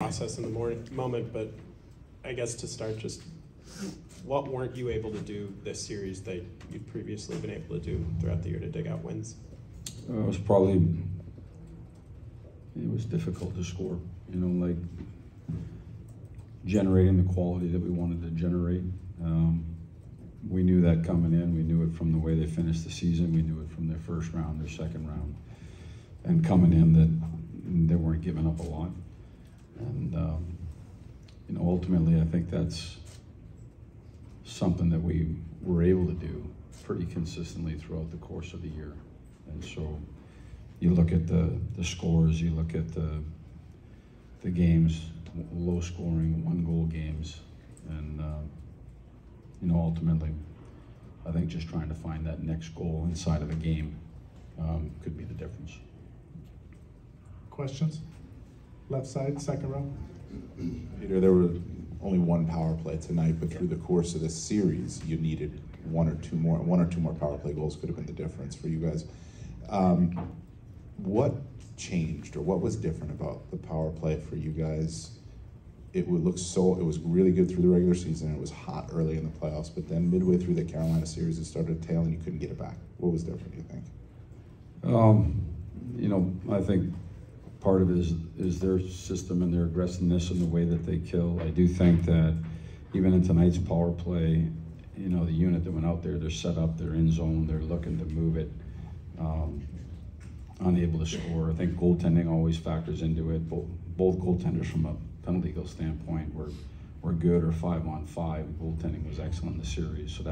process in the moment, but I guess to start, just what weren't you able to do this series that you'd previously been able to do throughout the year to dig out wins? It was difficult to score, like generating the quality that we wanted to generate. We knew that coming in. We knew it from the way they finished the season. We knew it from their first round, their second round. And coming in that they weren't giving up a lot. And, ultimately I think that's something that we were able to do pretty consistently throughout the course of the year. And so you look at the scores, you look at the games, low scoring, 1-goal games, and ultimately I think just trying to find that next goal inside of a game could be the difference. Questions? Left side, second row. Peter, there was only one power play tonight, but through the course of this series, you needed one or two more power play goals could have been the difference for you guys. What changed, or what was different about the power play for you guys? It was really good through the regular season. It was hot early in the playoffs, but then midway through the Carolina series, it started to tail and you couldn't get it back. What was different, do you think? I think part of it is their system and their aggressiveness and the way that they kill. I do think that even in tonight's power play, the unit that went out there, they're set up, they're in zone, they're looking to move it, unable to score. I think goaltending always factors into it. Both goaltenders from a penalty kill standpoint were good, or 5-on-5. Goaltending was excellent in the series, so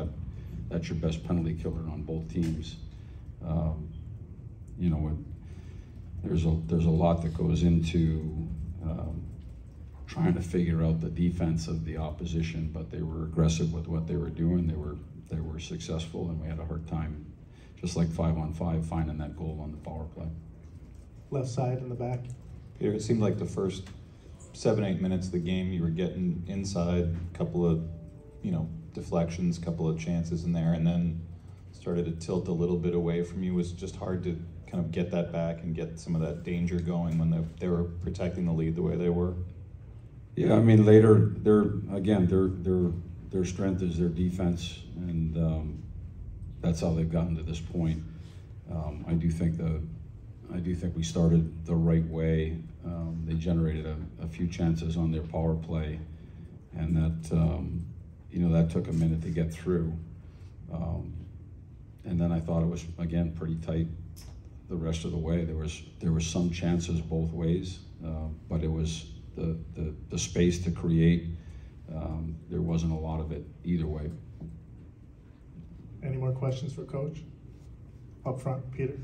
that's your best penalty killer on both teams. There's a lot that goes into trying to figure out the defense of the opposition, but they were aggressive with what they were doing. They were successful, and we had a hard time, just like 5-on-5, finding that goal on the power play. Left side in the back. Peter, it seemed like the first 7-8 minutes of the game, you were getting inside, a couple of deflections, a couple of chances in there, and then started to tilt a little bit away from you. It was just hard to kind of get that back and get some of that danger going when they were protecting the lead the way they were. Yeah, I mean, later their strength is their defense, and that's how they've gotten to this point. I do think we started the right way. They generated a few chances on their power play, and that took a minute to get through. And then I thought it was, again, pretty tight the rest of the way. There was some chances both ways, but it was the space to create. There wasn't a lot of it either way. Any more questions for Coach? Up front, Peter.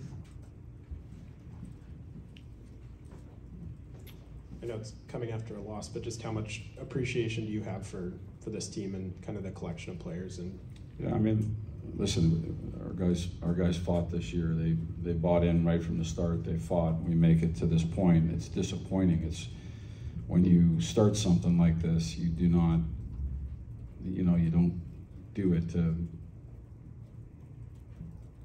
I know it's coming after a loss, but just how much appreciation do you have for this team and kind of the collection of players? And yeah, I mean, listen, our guys fought this year. They bought in right from the start. They fought. We make it to this point. It's disappointing. It's when you start something like this, you do not, you don't do it to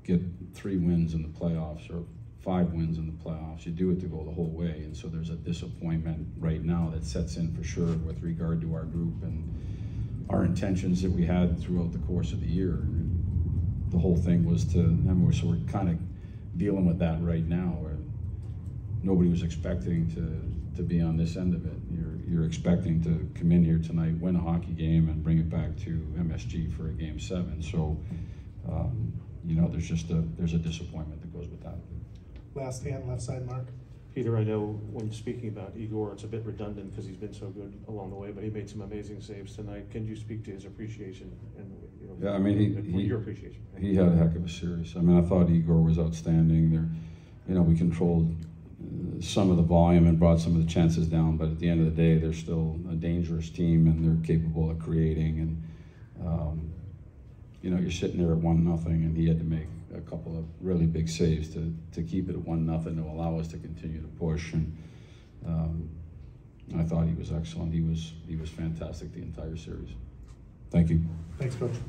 get 3 wins in the playoffs or 5 wins in the playoffs. You do it to go the whole way, and so there's a disappointment right now that sets in for sure with regard to our group and our intentions that we had throughout the course of the year. The whole thing was so we're kind of dealing with that right now, where nobody was expecting to be on this end of it. You're expecting to come in here tonight, win a hockey game, and bring it back to MSG for a Game 7. So, there's a disappointment that goes with that. Last hand, left side, Mark. Peter, I know when speaking about Igor, it's a bit redundant because he's been so good along the way, but he made some amazing saves tonight. Can you speak to his appreciation and yeah, I mean, your appreciation? He had a heck of a series. I mean, I thought Igor was outstanding. We controlled some of the volume and brought some of the chances down, but at the end of the day, they're still a dangerous team and they're capable of creating. And you're sitting there at 1-0, and he had to make a couple of really big saves to keep it at 1-0 to allow us to continue to push. And I thought he was excellent. He was fantastic the entire series. Thank you. Thanks, Coach.